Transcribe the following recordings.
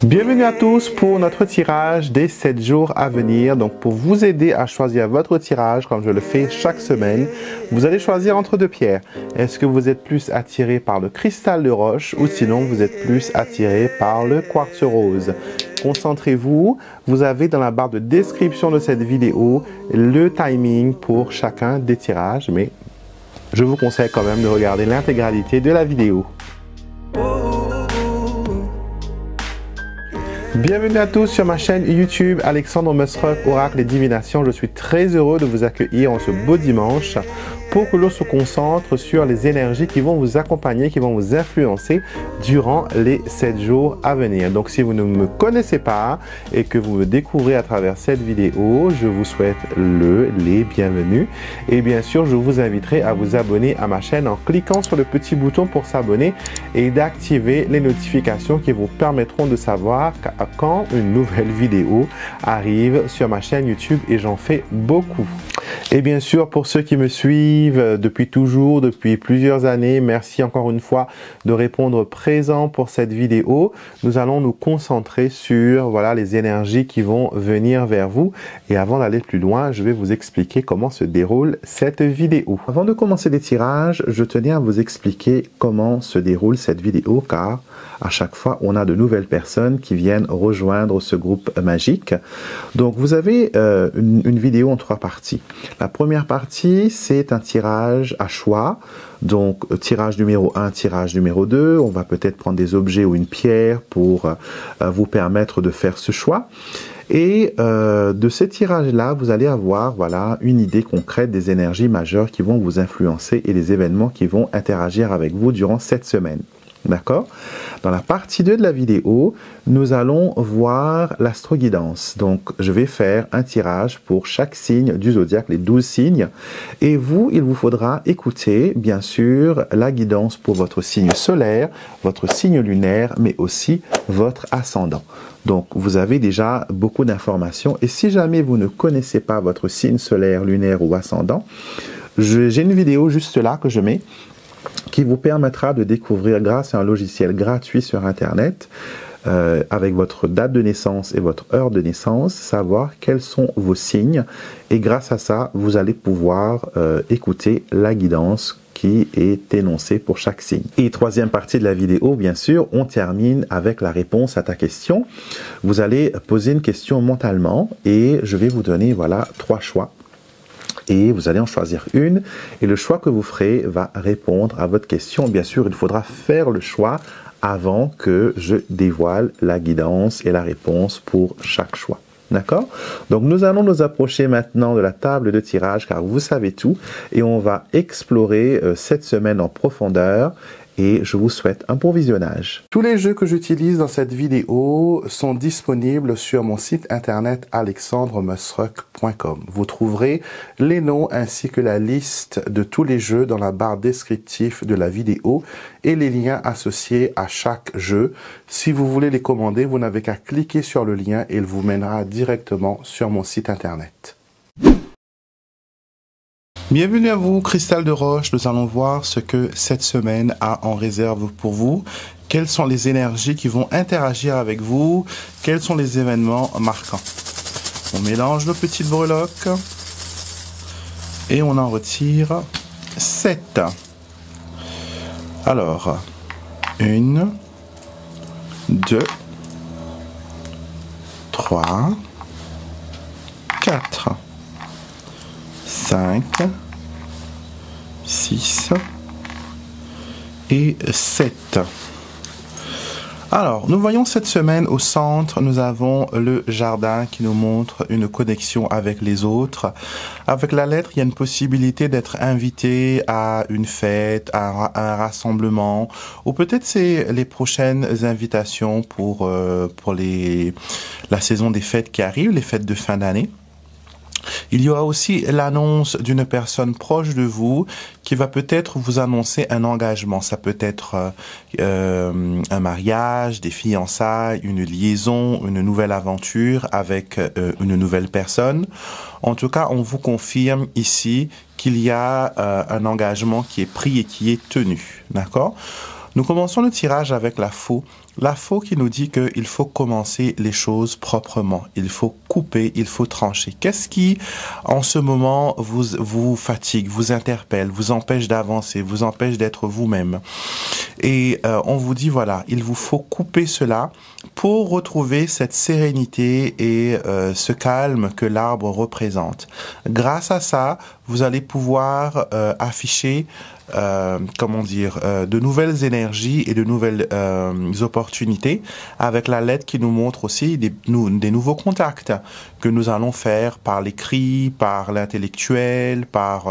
Bienvenue à tous pour notre tirage des 7 jours à venir. Donc pour vous aider à choisir votre tirage, comme je le fais chaque semaine, vous allez choisir entre deux pierres. Est-ce que vous êtes plus attiré par le cristal de roche ou sinon vous êtes plus attiré par le quartz rose? Concentrez-vous, vous avez dans la barre de description de cette vidéo le timing pour chacun des tirages, mais je vous conseille quand même de regarder l'intégralité de la vidéo. Bienvenue à tous sur ma chaîne YouTube Alexandre Musrock, Oracle et Divination. Je suis très heureux de vous accueillir en ce beau dimanche pour que l'on se concentre sur les énergies qui vont vous accompagner, qui vont vous influencer durant les 7 jours à venir. Donc si vous ne me connaissez pas et que vous me découvrez à travers cette vidéo, je vous souhaite les bienvenus. Et bien sûr, je vous inviterai à vous abonner à ma chaîne en cliquant sur le petit bouton pour s'abonner et d'activer les notifications qui vous permettront de savoir quand une nouvelle vidéo arrive sur ma chaîne YouTube, et j'en fais beaucoup. Et bien sûr, pour ceux qui me suivent depuis toujours, depuis plusieurs années, merci encore une fois de répondre présent pour cette vidéo. Nous allons nous concentrer sur les énergies qui vont venir vers vous. Et avant d'aller plus loin, je vais vous expliquer comment se déroule cette vidéo. Avant de commencer les tirages, je tenais à vous expliquer comment se déroule cette vidéo, car à chaque fois, on a de nouvelles personnes qui viennent rejoindre ce groupe magique. Donc, vous avez une vidéo en 3 parties. La première partie, c'est un tirage à choix. Donc, tirage numéro 1, tirage numéro 2. On va peut-être prendre des objets ou une pierre pour vous permettre de faire ce choix. Et de ce tirage-là, vous allez avoir une idée concrète des énergies majeures qui vont vous influencer et les événements qui vont interagir avec vous durant cette semaine. D'accord? Dans la partie 2 de la vidéo, nous allons voir l'astroguidance. Donc, je vais faire un tirage pour chaque signe du zodiaque, les 12 signes. Et vous, il vous faudra écouter, bien sûr, la guidance pour votre signe solaire, votre signe lunaire, mais aussi votre ascendant. Donc, vous avez déjà beaucoup d'informations. Et si jamais vous ne connaissez pas votre signe solaire, lunaire ou ascendant, j'ai une vidéo juste là que je mets, qui vous permettra de découvrir grâce à un logiciel gratuit sur Internet, avec votre date de naissance et votre heure de naissance, savoir quels sont vos signes. Et grâce à ça, vous allez pouvoir écouter la guidance qui est énoncée pour chaque signe. Et troisième partie de la vidéo, bien sûr, on termine avec la réponse à ta question. Vous allez poser une question mentalement et je vais vous donner 3 choix. Et vous allez en choisir une, et le choix que vous ferez va répondre à votre question. Bien sûr, il faudra faire le choix avant que je dévoile la guidance et la réponse pour chaque choix. D'accord? Donc nous allons nous approcher maintenant de la table de tirage, car vous savez tout, et on va explorer cette semaine en profondeur. Et je vous souhaite un bon visionnage. Tous les jeux que j'utilise dans cette vidéo sont disponibles sur mon site internet alexandremusrock.com. Vous trouverez les noms ainsi que la liste de tous les jeux dans la barre descriptive de la vidéo et les liens associés à chaque jeu. Si vous voulez les commander, vous n'avez qu'à cliquer sur le lien et il vous mènera directement sur mon site internet. Bienvenue à vous, Cristal de Roche. Nous allons voir ce que cette semaine a en réserve pour vous. Quelles sont les énergies qui vont interagir avec vous? Quels sont les événements marquants? On mélange nos petites breloques et on en retire 7. Alors, 1, 2, 3, 4. 5, 6 et 7. Alors, nous voyons cette semaine au centre, nous avons le jardin qui nous montre une connexion avec les autres. Avec la lettre, il y a une possibilité d'être invité à une fête, à un rassemblement, ou peut-être c'est les prochaines invitations pour la saison des fêtes qui arrive, les fêtes de fin d'année. Il y aura aussi l'annonce d'une personne proche de vous qui va peut-être vous annoncer un engagement. Ça peut être un mariage, des fiançailles, une liaison, une nouvelle aventure avec une nouvelle personne. En tout cas, on vous confirme ici qu'il y a un engagement qui est pris et qui est tenu. D'accord ? Nous commençons le tirage avec la faux. La faux qui nous dit qu'il faut commencer les choses proprement. Il faut couper, il faut trancher. Qu'est-ce qui, en ce moment, vous fatigue, vous interpelle, vous empêche d'avancer, vous empêche d'être vous-même? Et on vous dit, voilà, il vous faut couper cela pour retrouver cette sérénité et ce calme que l'arbre représente. Grâce à ça, vous allez pouvoir afficher de nouvelles énergies et de nouvelles opportunités, avec la lettre qui nous montre aussi des nouveaux contacts que nous allons faire par l'écrit, par l'intellectuel, par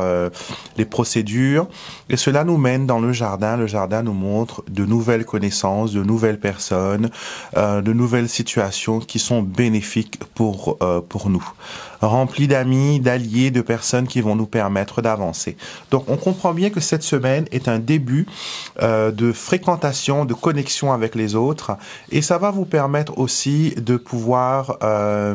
les procédures. Et cela nous mène dans le jardin. Le jardin nous montre de nouvelles connaissances, de nouvelles personnes, de nouvelles situations qui sont bénéfiques pour nous. Rempli d'amis, d'alliés, de personnes qui vont nous permettre d'avancer. Donc, on comprend bien que cette semaine est un début de fréquentation, de connexion avec les autres, et ça va vous permettre aussi de pouvoir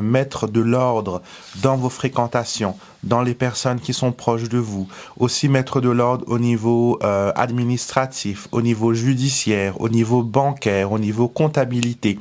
mettre de l'ordre dans vos fréquentations, dans les personnes qui sont proches de vous, aussi mettre de l'ordre au niveau administratif, au niveau judiciaire, au niveau bancaire, au niveau comptabilité.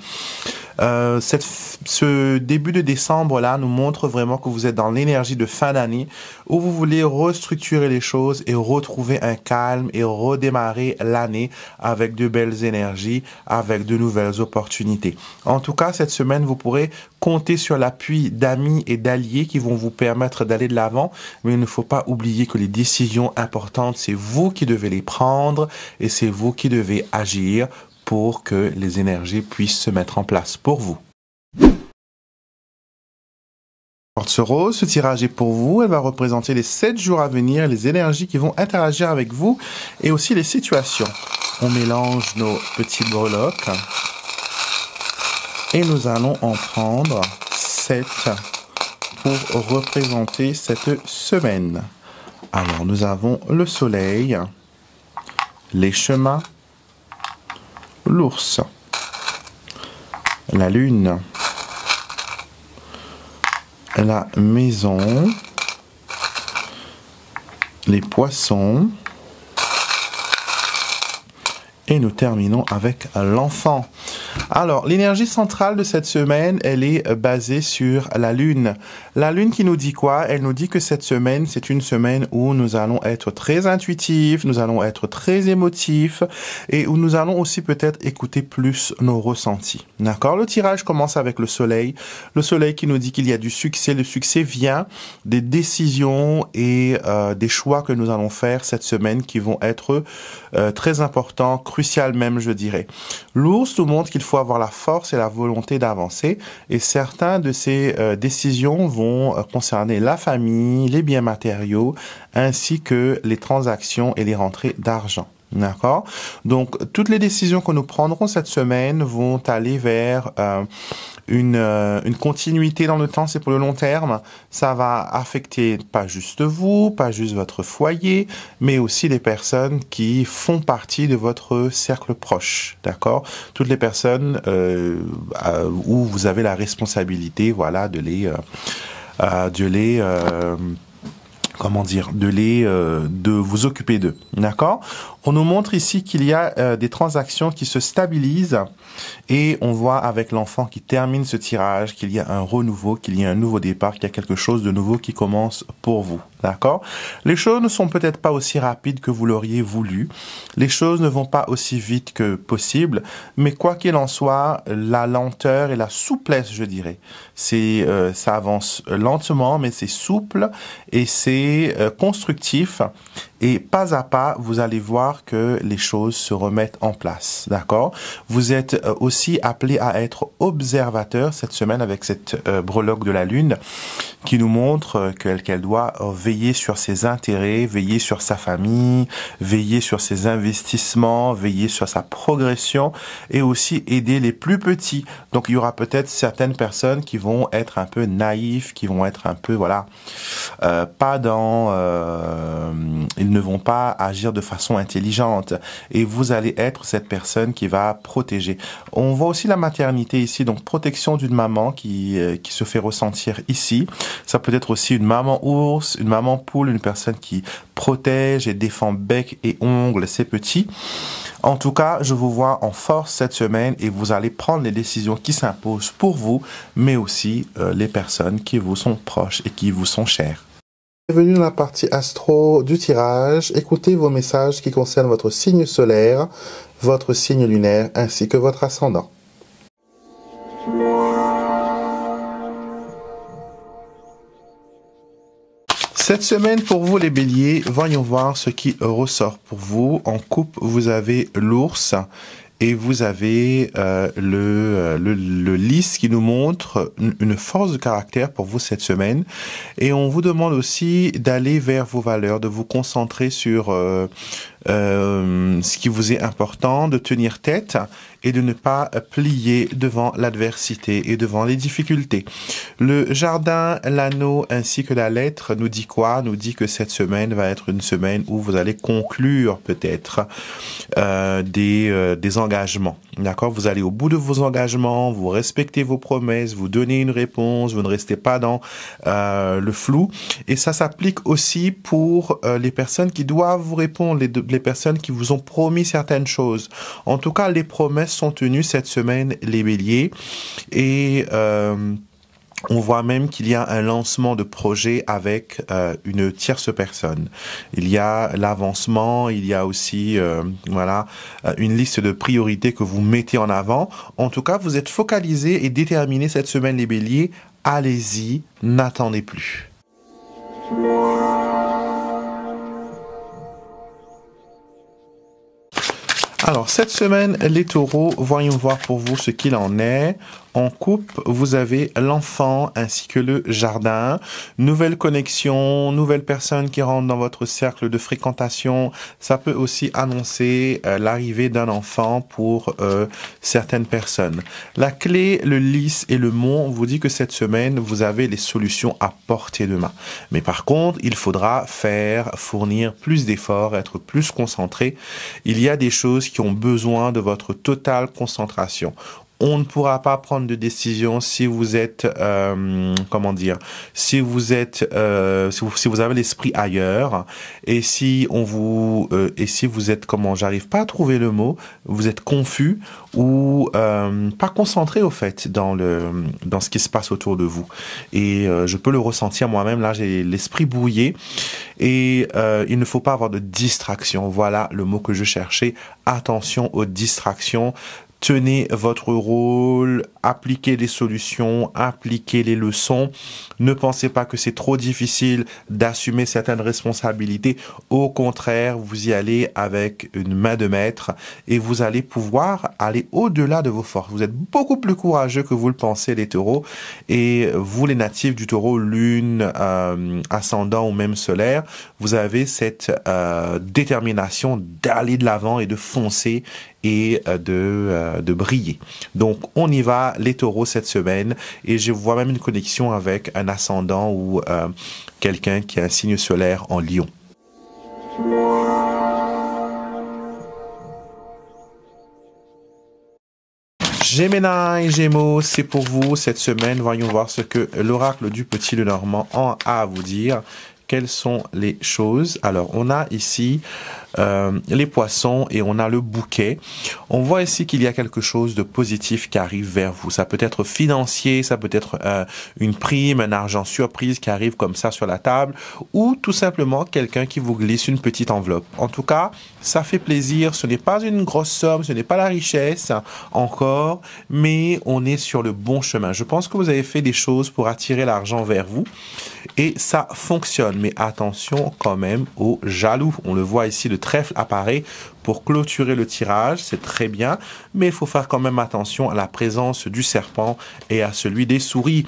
Ce début de décembre-là nous montre vraiment que vous êtes dans l'énergie de fin d'année où vous voulez restructurer les choses et retrouver un calme et redémarrer l'année avec de belles énergies, avec de nouvelles opportunités. En tout cas, cette semaine, vous pourrez compter sur l'appui d'amis et d'alliés qui vont vous permettre d'aller de l'avant, mais il ne faut pas oublier que les décisions importantes, c'est vous qui devez les prendre et c'est vous qui devez agir pour que les énergies puissent se mettre en place pour vous. Quartz rose, ce tirage est pour vous. Elle va représenter les 7 jours à venir, les énergies qui vont interagir avec vous et aussi les situations. On mélange nos petites breloques et nous allons en prendre 7 pour représenter cette semaine. Alors, nous avons le soleil, les chemins, l'ours, la lune, la maison, les poissons, et nous terminons avec l'enfant. Alors, l'énergie centrale de cette semaine, elle est basée sur la lune. La lune qui nous dit quoi? Elle nous dit que cette semaine, c'est une semaine où nous allons être très intuitifs, nous allons être très émotifs et où nous allons aussi peut-être écouter plus nos ressentis. D'accord? Le tirage commence avec le soleil. Le soleil qui nous dit qu'il y a du succès. Le succès vient des décisions et des choix que nous allons faire cette semaine qui vont être très importants, crucial même, je dirais. L'ours nous montre qu'il faut avoir la force et la volonté d'avancer et certains de ces décisions vont concerner la famille, les biens matériaux ainsi que les transactions et les rentrées d'argent. D'accord? Donc, toutes les décisions que nous prendrons cette semaine vont aller vers une continuité dans le temps, c'est pour le long terme. Ça va affecter pas juste vous, pas juste votre foyer, mais aussi les personnes qui font partie de votre cercle proche. D'accord? Toutes les personnes où vous avez la responsabilité, voilà, de vous occuper d'eux. D'accord? On nous montre ici qu'il y a des transactions qui se stabilisent et on voit avec l'enfant qui termine ce tirage qu'il y a un renouveau, qu'il y a un nouveau départ, qu'il y a quelque chose de nouveau qui commence pour vous. D'accord? Les choses ne sont peut-être pas aussi rapides que vous l'auriez voulu. Les choses ne vont pas aussi vite que possible, mais quoi qu'il en soit, la lenteur et la souplesse, je dirais, ça avance lentement, mais c'est souple et c'est constructif. Et pas à pas, vous allez voir que les choses se remettent en place, d'accord? Vous êtes aussi appelé à être observateur cette semaine avec cette breloque de la lune qui nous montre qu'elle doit veiller sur ses intérêts, veiller sur sa famille, veiller sur ses investissements, veiller sur sa progression et aussi aider les plus petits. Donc il y aura peut-être certaines personnes qui vont être un peu naïfs, qui vont être un peu, pas dans... ils ils ne vont pas agir de façon intelligente. Et vous allez être cette personne qui va protéger. On voit aussi la maternité ici, donc protection d'une maman qui se fait ressentir ici. Ça peut être aussi une maman ours, une maman poule, une personne qui protège et défend bec et ongles ses petits. En tout cas, je vous vois en force cette semaine et vous allez prendre les décisions qui s'imposent pour vous, mais aussi les personnes qui vous sont proches et qui vous sont chères. Bienvenue dans la partie astro du tirage. Écoutez vos messages qui concernent votre signe solaire, votre signe lunaire ainsi que votre ascendant. Cette semaine pour vous les béliers, voyons voir ce qui ressort pour vous. En couple, vous avez l'ours et vous avez le lys qui nous montre une force de caractère pour vous cette semaine. Et on vous demande aussi d'aller vers vos valeurs, de vous concentrer sur ce qui vous est important, de tenir tête et de ne pas plier devant l'adversité et devant les difficultés. Le jardin, l'anneau ainsi que la lettre nous dit quoi? Nous dit que cette semaine va être une semaine où vous allez conclure peut-être des engagements. D'accord? Vous allez au bout de vos engagements, vous respectez vos promesses, vous donnez une réponse, vous ne restez pas dans le flou. Et ça s'applique aussi pour les personnes qui doivent vous répondre, les personnes qui vous ont promis certaines choses. En tout cas, les promesses sont tenues cette semaine, les béliers. Et on voit même qu'il y a un lancement de projet avec une tierce personne. Il y a l'avancement, il y a aussi voilà une liste de priorités que vous mettez en avant. En tout cas, vous êtes focalisé et déterminé cette semaine, les béliers. Allez-y, n'attendez plus. Alors, cette semaine, les taureaux, voyons voir pour vous ce qu'il en est. En couple, vous avez l'enfant ainsi que le jardin. Nouvelle connexion, nouvelle personne qui rentre dans votre cercle de fréquentation. Ça peut aussi annoncer l'arrivée d'un enfant pour certaines personnes. La clé, le lys et le mont vous dit que cette semaine, vous avez les solutions à portée de main. Mais par contre, il faudra fournir plus d'efforts, être plus concentré. Il y a des choses qui ont besoin de votre totale concentration. On ne pourra pas prendre de décision si vous êtes, si vous avez l'esprit ailleurs et si vous êtes, j'arrive pas à trouver le mot, vous êtes confus ou pas concentré au fait dans ce qui se passe autour de vous. Et je peux le ressentir moi-même. Là, j'ai l'esprit brouillé et il ne faut pas avoir de distraction. Voilà le mot que je cherchais. Attention aux distractions. Tenez votre rôle, appliquez les solutions, appliquez les leçons. Ne pensez pas que c'est trop difficile d'assumer certaines responsabilités. Au contraire, vous y allez avec une main de maître et vous allez pouvoir aller au-delà de vos forces. Vous êtes beaucoup plus courageux que vous le pensez, les taureaux. Et vous, les natifs du taureau, lune, ascendant ou même solaire, vous avez cette détermination d'aller de l'avant et de foncer et de briller. Donc, on y va, les taureaux, cette semaine. Et je vois même une connexion avec un ascendant ou quelqu'un qui a un signe solaire en lion. Gémenis, Gémeaux, c'est pour vous cette semaine. Voyons voir ce que l'oracle du Petit Lenormand a à vous dire. Quelles sont les choses? Alors, on a ici les poissons et on a le bouquet. On voit ici qu'il y a quelque chose de positif qui arrive vers vous. Ça peut être financier, ça peut être une prime, un argent surprise qui arrive comme ça sur la table ou tout simplement quelqu'un qui vous glisse une petite enveloppe. En tout cas, ça fait plaisir. Ce n'est pas une grosse somme, ce n'est pas la richesse encore, mais on est sur le bon chemin. Je pense que vous avez fait des choses pour attirer l'argent vers vous et ça fonctionne. Mais attention quand même aux jaloux. On le voit ici, le trèfle apparaît pour clôturer le tirage, c'est très bien, mais il faut faire quand même attention à la présence du serpent et à celui des souris.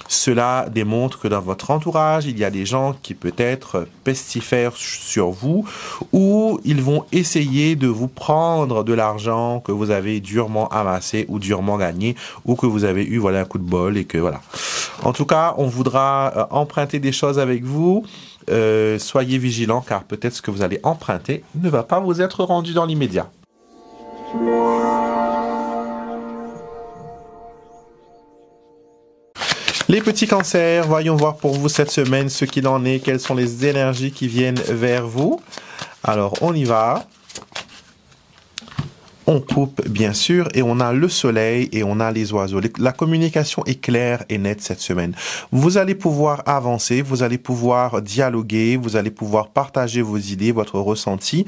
Cela démontre que dans votre entourage, il y a des gens qui peut-être pestifèrent sur vous ou ils vont essayer de vous prendre de l'argent que vous avez durement amassé ou durement gagné ou que vous avez eu voilà un coup de bol et que voilà. En tout cas, on voudra emprunter des choses avec vous. Soyez vigilants car peut-être ce que vous allez emprunter ne va pas vous être rendu dans l'immédiat. Les petits cancers, voyons voir pour vous cette semaine ce qu'il en est, quelles sont les énergies qui viennent vers vous. Alors on y va. On coupe bien sûr et on a le soleil et on a les oiseaux. La communication est claire et nette cette semaine. Vous allez pouvoir avancer, vous allez pouvoir dialoguer, vous allez pouvoir partager vos idées, votre ressenti.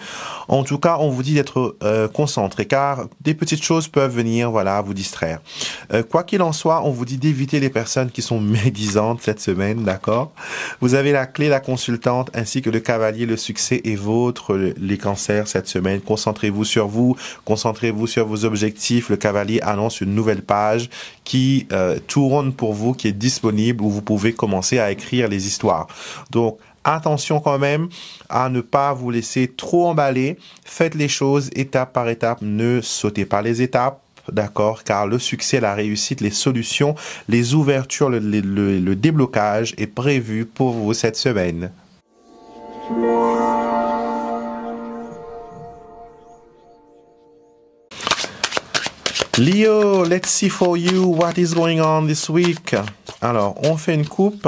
En tout cas, on vous dit d'être concentré car des petites choses peuvent venir voilà, vous distraire. Quoi qu'il en soit, on vous dit d'éviter les personnes qui sont médisantes cette semaine, d'accord? Vous avez la clé, la consultante ainsi que le cavalier, le succès est vôtre, les cancers cette semaine. Concentrez-vous sur vous, concentrez-vous sur vos objectifs. Le cavalier annonce une nouvelle page qui tourne pour vous, qui est disponible, où vous pouvez commencer à écrire les histoires. Donc, attention quand même à ne pas vous laisser trop emballer. Faites les choses étape par étape. Ne sautez pas les étapes. D'accord, car le succès, la réussite, les solutions, les ouvertures, le déblocage est prévu pour vous cette semaine. Leo, let's see for you what is going on this week. Alors, on fait une coupe.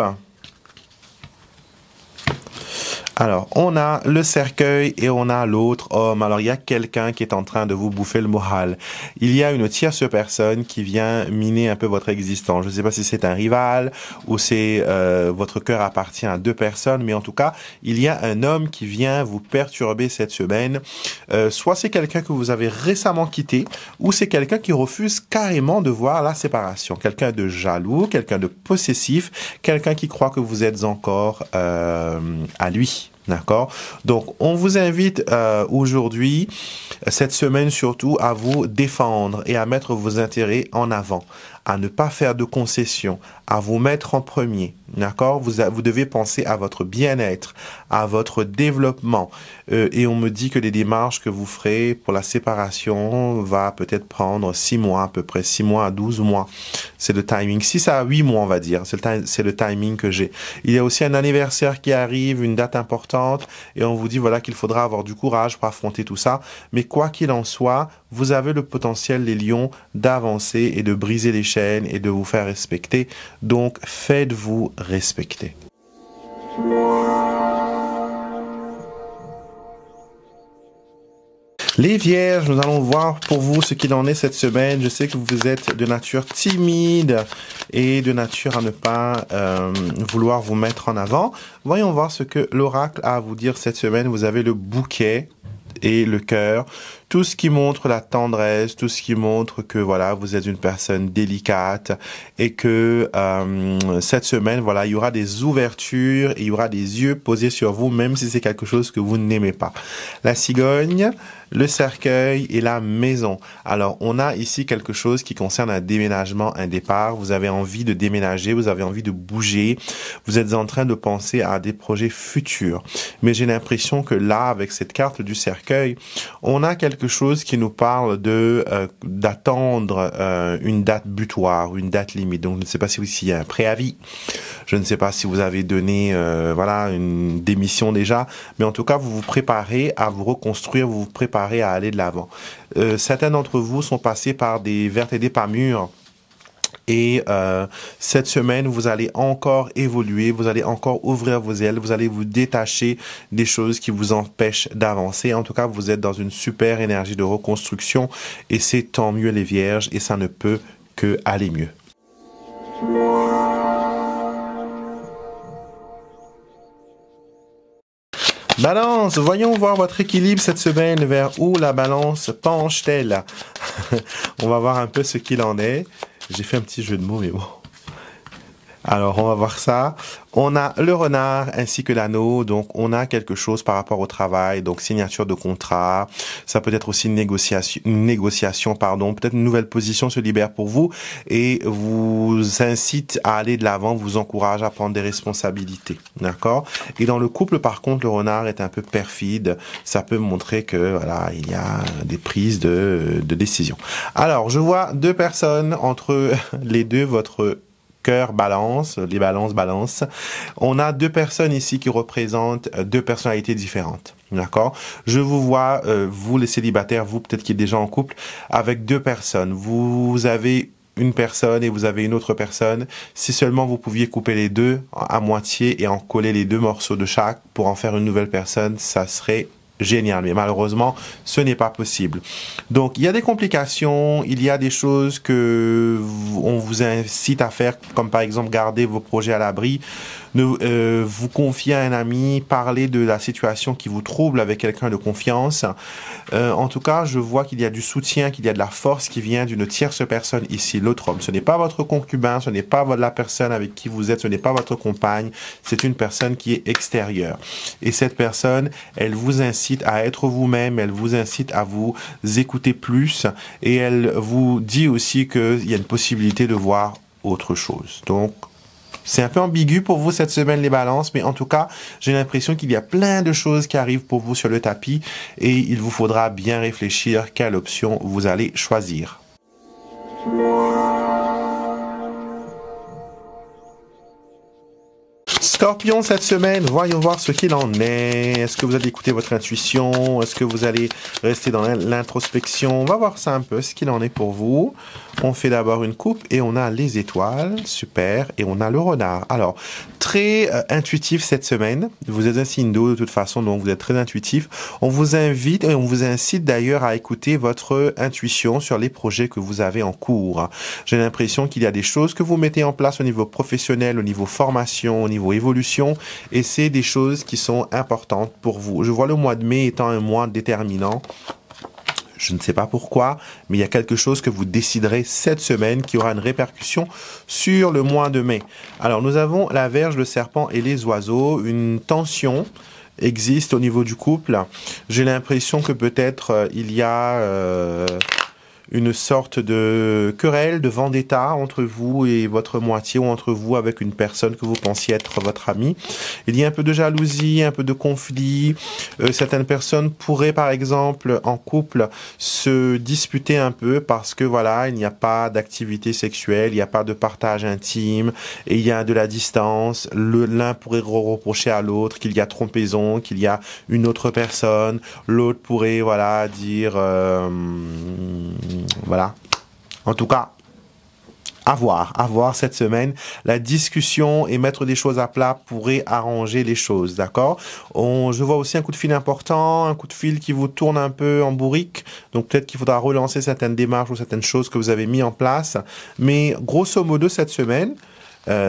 Alors, on a le cercueil et on a l'autre homme. Alors, il y a quelqu'un qui est en train de vous bouffer le moral. Il y a une tierce personne qui vient miner un peu votre existence. Je ne sais pas si c'est un rival ou c'est votre cœur appartient à deux personnes, mais en tout cas, il y a un homme qui vient vous perturber cette semaine. Soit c'est quelqu'un que vous avez récemment quitté, ou c'est quelqu'un qui refuse carrément de voir la séparation. Quelqu'un de jaloux, quelqu'un de possessif, quelqu'un qui croit que vous êtes encore à lui. D'accord? Donc, on vous invite aujourd'hui, cette semaine surtout, à vous défendre et à mettre vos intérêts en avant, à ne pas faire de concessions, à vous mettre en premier. D'accord? Vous devez penser à votre bien-être, à votre développement. Et on me dit que les démarches que vous ferez pour la séparation va peut-être prendre 6 mois, à peu près 6 mois à 12 mois. C'est le timing. 6 à 8 mois, on va dire. C'est le timing que j'ai. Il y a aussi un anniversaire qui arrive, une date importante. Et on vous dit voilà qu'il faudra avoir du courage pour affronter tout ça. Mais quoi qu'il en soit, vous avez le potentiel, les lions, d'avancer et de briser les chaînes et de vous faire respecter. Donc, faites-vous respecter. Les vierges, nous allons voir pour vous ce qu'il en est cette semaine. Je sais que vous êtes de nature timide et de nature à ne pas vouloir vous mettre en avant. Voyons voir ce que l'oracle a à vous dire cette semaine. Vous avez le bouquet et le cœur. Tout ce qui montre la tendresse, tout ce qui montre que voilà, vous êtes une personne délicate et que cette semaine, voilà, il y aura des ouvertures et il y aura des yeux posés sur vous, même si c'est quelque chose que vous n'aimez pas. La cigogne, le cercueil et la maison. Alors, on a ici quelque chose qui concerne un déménagement, un départ. Vous avez envie de déménager, vous avez envie de bouger. Vous êtes en train de penser à des projets futurs. Mais j'ai l'impression que là, avec cette carte du cercueil, on a quelque chose qui nous parle de d'attendre une date butoir, une date limite. Donc, je ne sais pas s'il y a un préavis. Je ne sais pas si vous avez donné voilà une démission déjà, mais en tout cas, vous vous préparez à vous reconstruire, vous vous préparez à aller de l'avant. Certains d'entre vous sont passés par des vertes et des pas mûres. Et cette semaine, vous allez encore évoluer, vous allez encore ouvrir vos ailes, vous allez vous détacher des choses qui vous empêchent d'avancer. En tout cas, vous êtes dans une super énergie de reconstruction et c'est tant mieux les vierges et ça ne peut que aller mieux. Balance, voyons voir votre équilibre cette semaine. Vers où la balance penche-t-elle? On va voir un peu ce qu'il en est. J'ai fait un petit jeu de mots, mais bon. Alors, on va voir ça. On a le renard ainsi que l'anneau. Donc, on a quelque chose par rapport au travail. Donc, signature de contrat. Ça peut être aussi une négociation, pardon. Peut-être une nouvelle position se libère pour vous et vous incite à aller de l'avant, vous encourage à prendre des responsabilités. D'accord? Et dans le couple, par contre, le renard est un peu perfide. Ça peut montrer que, voilà, il y a des prises de décision. Alors, je vois deux personnes entre les deux, votre cœur balance, les balance. On a deux personnes ici qui représentent deux personnalités différentes. D'accord? Je vous vois, vous les célibataires, vous peut-être qui êtes déjà en couple, avec deux personnes. Vous avez une personne et vous avez une autre personne. Si seulement vous pouviez couper les deux à moitié et en coller les deux morceaux de chaque pour en faire une nouvelle personne, ça serait génial, mais malheureusement, ce n'est pas possible. Donc, il y a des complications, il y a des choses que on vous incite à faire, comme par exemple garder vos projets à l'abri, vous confier à un ami, parler de la situation qui vous trouble avec quelqu'un de confiance. En tout cas, je vois qu'il y a du soutien, qu'il y a de la force qui vient d'une tierce personne ici, l'autre homme. Ce n'est pas votre concubin, ce n'est pas la personne avec qui vous êtes, ce n'est pas votre compagne, c'est une personne qui est extérieure. Et cette personne, elle vous incite à être vous-même, elle vous incite à vous écouter plus et elle vous dit aussi qu'il y a une possibilité de voir autre chose. Donc, c'est un peu ambigu pour vous cette semaine, les balances, mais en tout cas, j'ai l'impression qu'il y a plein de choses qui arrivent pour vous sur le tapis et il vous faudra bien réfléchir quelle option vous allez choisir. Scorpion, cette semaine, voyons voir ce qu'il en est. Est-ce que vous allez écouter votre intuition? Est-ce que vous allez rester dans l'introspection? On va voir ça un peu, ce qu'il en est pour vous. On fait d'abord une coupe et on a les étoiles, super, et on a le renard. Alors, très intuitif cette semaine. Vous êtes un signe d'eau de toute façon, donc vous êtes très intuitif. On vous invite et on vous incite d'ailleurs à écouter votre intuition sur les projets que vous avez en cours. J'ai l'impression qu'il y a des choses que vous mettez en place au niveau professionnel, au niveau formation, au niveau évolution, et c'est des choses qui sont importantes pour vous. Je vois le mois de mai étant un mois déterminant. Je ne sais pas pourquoi, mais il y a quelque chose que vous déciderez cette semaine qui aura une répercussion sur le mois de mai. Alors, nous avons la Vierge, le Serpent et les oiseaux. Une tension existe au niveau du couple. J'ai l'impression que peut-être il y a une sorte de querelle, de vendetta entre vous et votre moitié ou entre vous avec une personne que vous pensiez être votre ami. Il y a un peu de jalousie, un peu de conflit. Certaines personnes pourraient, par exemple, en couple, se disputer un peu parce que, voilà, il n'y a pas d'activité sexuelle, il n'y a pas de partage intime et il y a de la distance. L'un pourrait reprocher à l'autre qu'il y a trompeson, qu'il y a une autre personne. L'autre pourrait, voilà, dire... voilà. En tout cas, à voir cette semaine. La discussion et mettre des choses à plat pourrait arranger les choses, d'accord? Je vois aussi un coup de fil important, un coup de fil qui vous tourne un peu en bourrique. Donc peut-être qu'il faudra relancer certaines démarches ou certaines choses que vous avez mis en place. Mais grosso modo, cette semaine,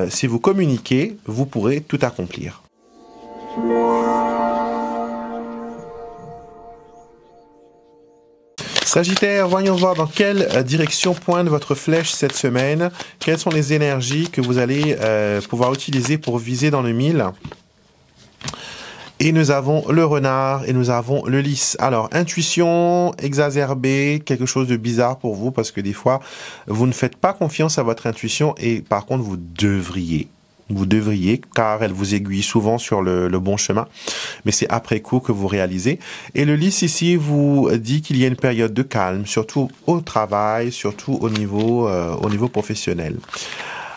si vous communiquez, vous pourrez tout accomplir. Sagittaire, voyons voir dans quelle direction pointe votre flèche cette semaine. Quelles sont les énergies que vous allez pouvoir utiliser pour viser dans le mille. Et nous avons le renard et nous avons le lys. Alors, intuition exacerbée, quelque chose de bizarre pour vous parce que des fois, vous ne faites pas confiance à votre intuition et par contre, vous devriez. Vous devriez, car elle vous aiguille souvent sur le bon chemin. Mais c'est après coup que vous réalisez. Et le lys ici vous dit qu'il y a une période de calme, surtout au travail, surtout au niveau professionnel.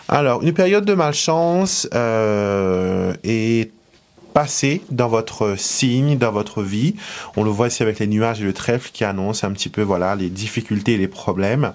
Alors, une période de malchance est passé dans votre signe, dans votre vie. On le voit ici avec les nuages et le trèfle qui annoncent un petit peu, voilà, les difficultés et les problèmes.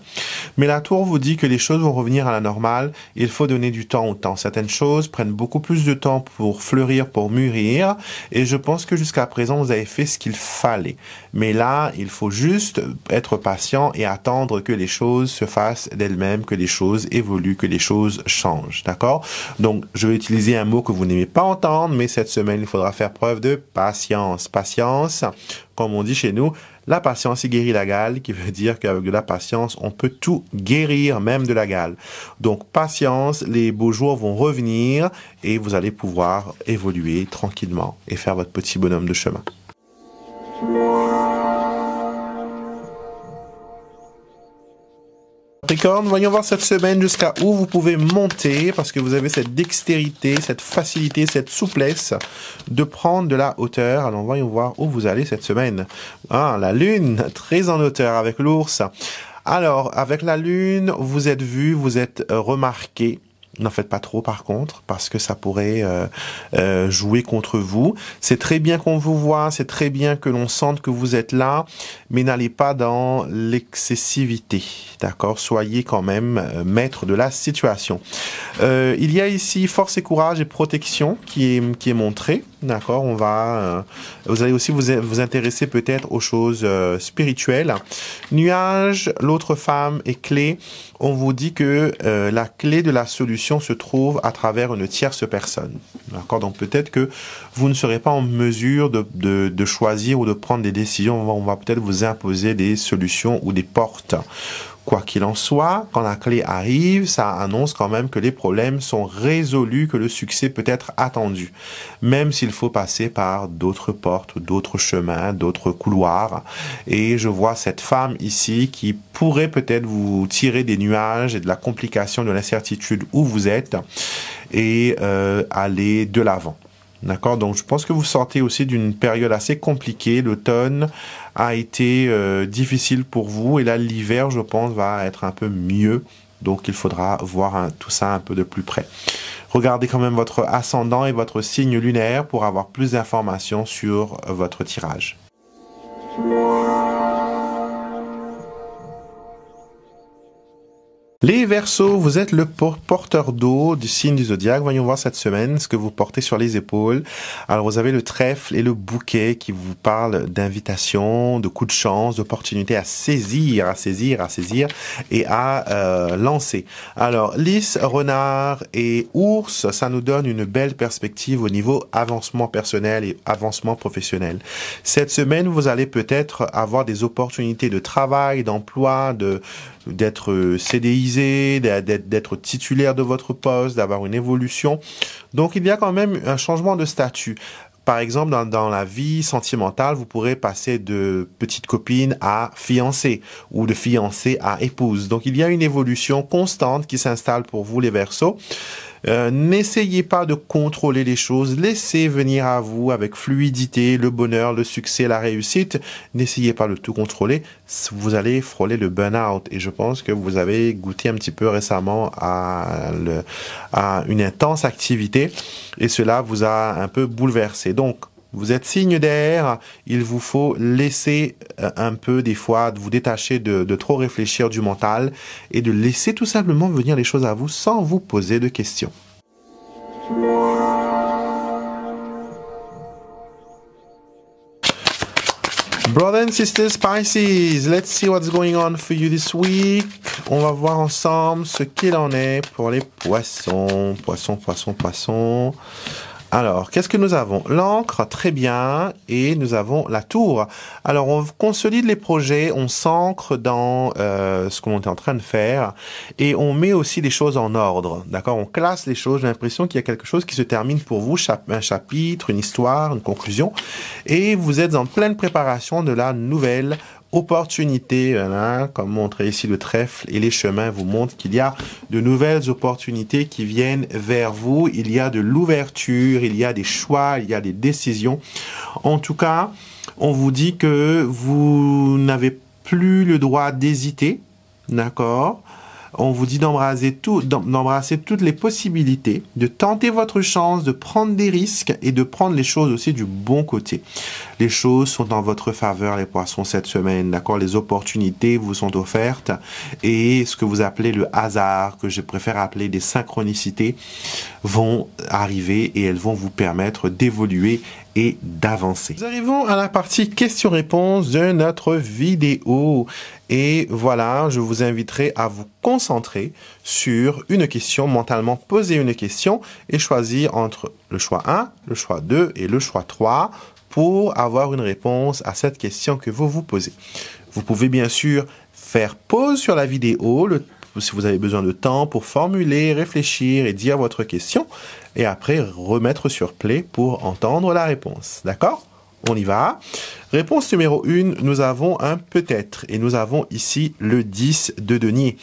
Mais la tour vous dit que les choses vont revenir à la normale. Il faut donner du temps au temps. Certaines choses prennent beaucoup plus de temps pour fleurir, pour mûrir. Et je pense que jusqu'à présent, vous avez fait ce qu'il fallait. Mais là, il faut juste être patient et attendre que les choses se fassent d'elles-mêmes, que les choses évoluent, que les choses changent. D'accord? Donc, je vais utiliser un mot que vous n'aimez pas entendre, mais cette semaine, il faudra faire preuve de patience. Patience, comme on dit chez nous, La patience, il guérit la gale, qui veut dire qu'avec de la patience, on peut tout guérir, même de la gale. Donc, patience, les beaux jours vont revenir et vous allez pouvoir évoluer tranquillement et faire votre petit bonhomme de chemin. Capricorne, voyons voir cette semaine jusqu'à où vous pouvez monter parce que vous avez cette dextérité, cette facilité, cette souplesse de prendre de la hauteur. Alors voyons voir où vous allez cette semaine. Ah, la lune, très en hauteur avec l'ours. Alors, avec la lune, vous êtes vu, vous êtes remarqué. N'en faites pas trop par contre, parce que ça pourrait jouer contre vous. C'est très bien qu'on vous voit, c'est très bien que l'on sente que vous êtes là, mais n'allez pas dans l'excessivité, d'accord? Soyez quand même maître de la situation. Il y a ici force et courage et protection qui est montré, d'accord? Vous allez aussi vous intéresser peut-être aux choses spirituelles. Nuage, l'autre femme est clé. On vous dit que la clé de la solution se trouve à travers une tierce personne. D'accord? Donc peut-être que vous ne serez pas en mesure de choisir ou de prendre des décisions. On va peut-être vous imposer des solutions ou des portes. Quoi qu'il en soit, quand la clé arrive, ça annonce quand même que les problèmes sont résolus, que le succès peut être attendu. Même s'il faut passer par d'autres portes, d'autres chemins, d'autres couloirs. Et je vois cette femme ici qui pourrait peut-être vous tirer des nuages et de la complication, de l'incertitude où vous êtes et aller de l'avant. D'accord? Donc, je pense que vous sortez aussi d'une période assez compliquée. L'automne a été difficile pour vous et là, l'hiver, je pense, va être un peu mieux. Donc, il faudra voir tout ça un peu de plus près. Regardez quand même votre ascendant et votre signe lunaire pour avoir plus d'informations sur votre tirage. Les Verseaux, vous êtes le porteur d'eau du signe du zodiaque. Voyons voir cette semaine ce que vous portez sur les épaules. Alors, vous avez le trèfle et le bouquet qui vous parlent d'invitation, de coups de chance, d'opportunités à saisir et à lancer. Alors, lys, renard et ours, ça nous donne une belle perspective au niveau avancement personnel et avancement professionnel. Cette semaine, vous allez peut-être avoir des opportunités de travail, d'emploi, d'être CDIsé, d'être titulaire de votre poste, d'avoir une évolution. Donc, il y a quand même un changement de statut. Par exemple, dans la vie sentimentale, vous pourrez passer de petite copine à fiancée ou de fiancée à épouse. Donc, il y a une évolution constante qui s'installe pour vous, les Verseaux. N'essayez pas de contrôler les choses, laissez venir à vous avec fluidité le bonheur, le succès, la réussite. N'essayez pas de tout contrôler, vous allez frôler le burn-out. Et je pense que vous avez goûté un petit peu récemment à une intense activité et cela vous a un peu bouleversé. Donc, vous êtes signe d'air, il vous faut laisser un peu des fois vous détacher de trop réfléchir du mental et de laisser tout simplement venir les choses à vous sans vous poser de questions. Brothers and sisters Pisces, let's see what's going on for you this week. On va voir ensemble ce qu'il en est pour les poissons. Poissons. Alors, qu'est-ce que nous avons? L'encre, très bien, et nous avons la tour. Alors, on consolide les projets, on s'ancre dans ce qu'on est en train de faire, et on met aussi les choses en ordre, d'accord? On classe les choses, j'ai l'impression qu'il y a quelque chose qui se termine pour vous, un chapitre, une histoire, une conclusion, et vous êtes en pleine préparation de la nouvelle opportunités, voilà, comme montré ici le trèfle et les chemins vous montrent qu'il y a de nouvelles opportunités qui viennent vers vous, il y a de l'ouverture, il y a des choix, il y a des décisions. En tout cas, on vous dit que vous n'avez plus le droit d'hésiter, d'accord? On vous dit d'embrasser toutes les possibilités, de tenter votre chance, de prendre des risques et de prendre les choses aussi du bon côté. Les choses sont en votre faveur, les poissons, cette semaine, d'accord? Les opportunités vous sont offertes et ce que vous appelez le hasard, que je préfère appeler des synchronicités, vont arriver et elles vont vous permettre d'évoluer et d'avancer. Nous arrivons à la partie questions-réponses de notre vidéo. Et voilà, je vous inviterai à vous concentrer sur une question, mentalement poser une question et choisir entre le choix 1, le choix 2 et le choix 3 pour avoir une réponse à cette question que vous vous posez. Vous pouvez bien sûr faire pause sur la vidéo si vous avez besoin de temps pour formuler, réfléchir et dire votre question, et après remettre sur play pour entendre la réponse. D'accord ? On y va. Réponse numéro 1, nous avons un peut-être, et nous avons ici le 10 de denier.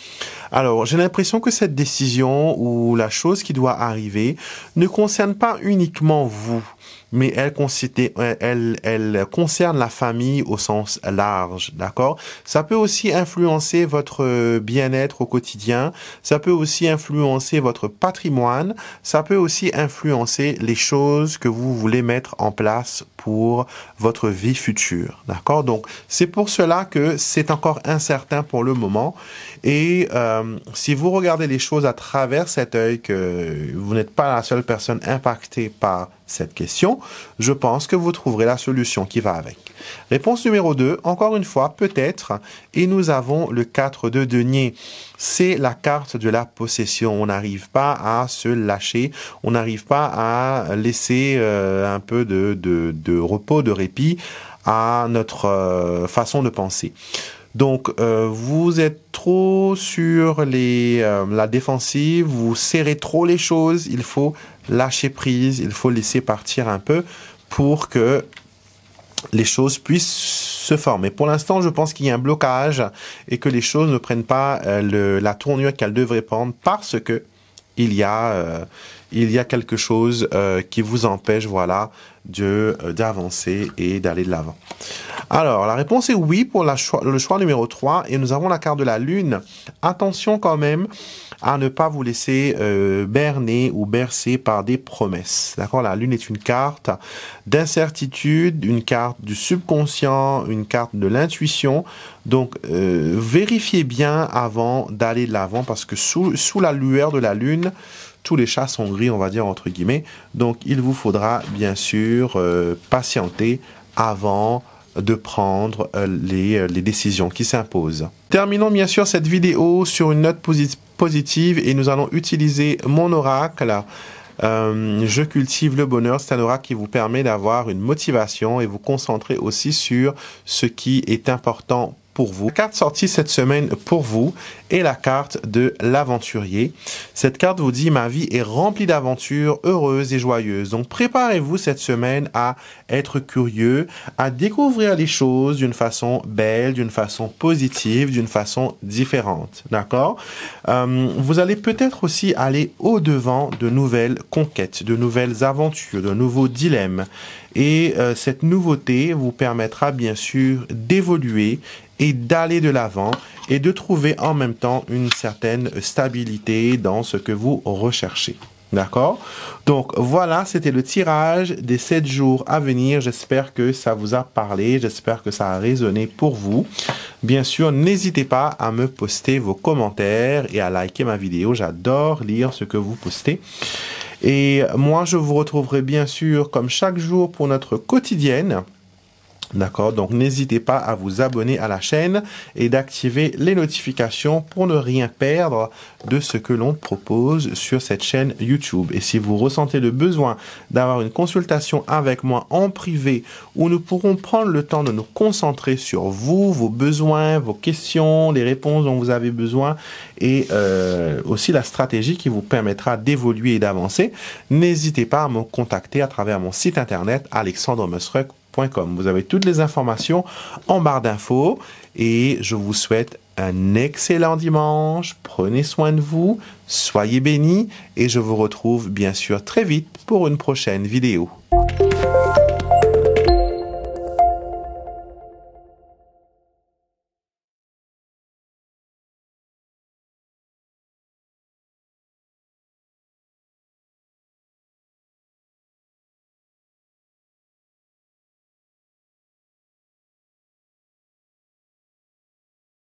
Alors, j'ai l'impression que cette décision ou la chose qui doit arriver ne concerne pas uniquement vous, mais elle concerne la famille au sens large, d'accord? Ça peut aussi influencer votre bien-être au quotidien, ça peut aussi influencer votre patrimoine, ça peut aussi influencer les choses que vous voulez mettre en place pour votre vie future, d'accord? Donc, c'est pour cela que c'est encore incertain pour le moment, et si vous regardez les choses à travers cet œil, que vous n'êtes pas la seule personne impactée par cette question, je pense que vous trouverez la solution qui va avec. Réponse numéro 2, encore une fois, peut-être, et nous avons le 4 de denier. C'est la carte de la possession. On n'arrive pas à se lâcher, on n'arrive pas à laisser un peu de repos, de répit à notre façon de penser. Donc, vous êtes trop sur la défensive, vous serrez trop les choses, il faut lâcher prise, il faut laisser partir un peu pour que les choses puissent se former. Pour l'instant, je pense qu'il y a un blocage et que les choses ne prennent pas la tournure qu'elles devraient prendre parce que il y a quelque chose qui vous empêche, voilà, d'avancer et d'aller de l'avant. Alors, la réponse est oui pour le choix numéro 3 et nous avons la carte de la lune. Attention quand même à ne pas vous laisser berner ou bercer par des promesses. D'accord? La lune est une carte d'incertitude, une carte du subconscient, une carte de l'intuition. Donc, vérifiez bien avant d'aller de l'avant parce que sous la lueur de la lune, tous les chats sont gris, on va dire entre guillemets. Donc, il vous faudra bien sûr patienter avant de prendre les décisions qui s'imposent. Terminons bien sûr cette vidéo sur une note positive et nous allons utiliser mon oracle. Je cultive le bonheur, c'est un oracle qui vous permet d'avoir une motivation et vous concentrer aussi sur ce qui est important pour vous. La carte sortie cette semaine pour vous est la carte de l'aventurier. Cette carte vous dit « Ma vie est remplie d'aventures heureuses et joyeuses ». Donc, préparez-vous cette semaine à être curieux, à découvrir les choses d'une façon belle, d'une façon positive, d'une façon différente. D'accord? Vous allez peut-être aussi aller au-devant de nouvelles conquêtes, de nouvelles aventures, de nouveaux dilemmes. Et cette nouveauté vous permettra bien sûr d'évoluer et d'aller de l'avant et de trouver en même temps une certaine stabilité dans ce que vous recherchez. D'accord? Donc voilà, c'était le tirage des 7 jours à venir. J'espère que ça vous a parlé, j'espère que ça a résonné pour vous. Bien sûr, n'hésitez pas à me poster vos commentaires et à liker ma vidéo. J'adore lire ce que vous postez. Et moi, je vous retrouverai bien sûr comme chaque jour pour notre quotidienne. D'accord, donc n'hésitez pas à vous abonner à la chaîne et d'activer les notifications pour ne rien perdre de ce que l'on propose sur cette chaîne YouTube. Et si vous ressentez le besoin d'avoir une consultation avec moi en privé où nous pourrons prendre le temps de nous concentrer sur vous, vos besoins, vos questions, les réponses dont vous avez besoin et aussi la stratégie qui vous permettra d'évoluer et d'avancer, n'hésitez pas à me contacter à travers mon site internet alexandremusruck.com. Vous avez toutes les informations en barre d'infos et je vous souhaite un excellent dimanche. Prenez soin de vous, soyez bénis et je vous retrouve bien sûr très vite pour une prochaine vidéo.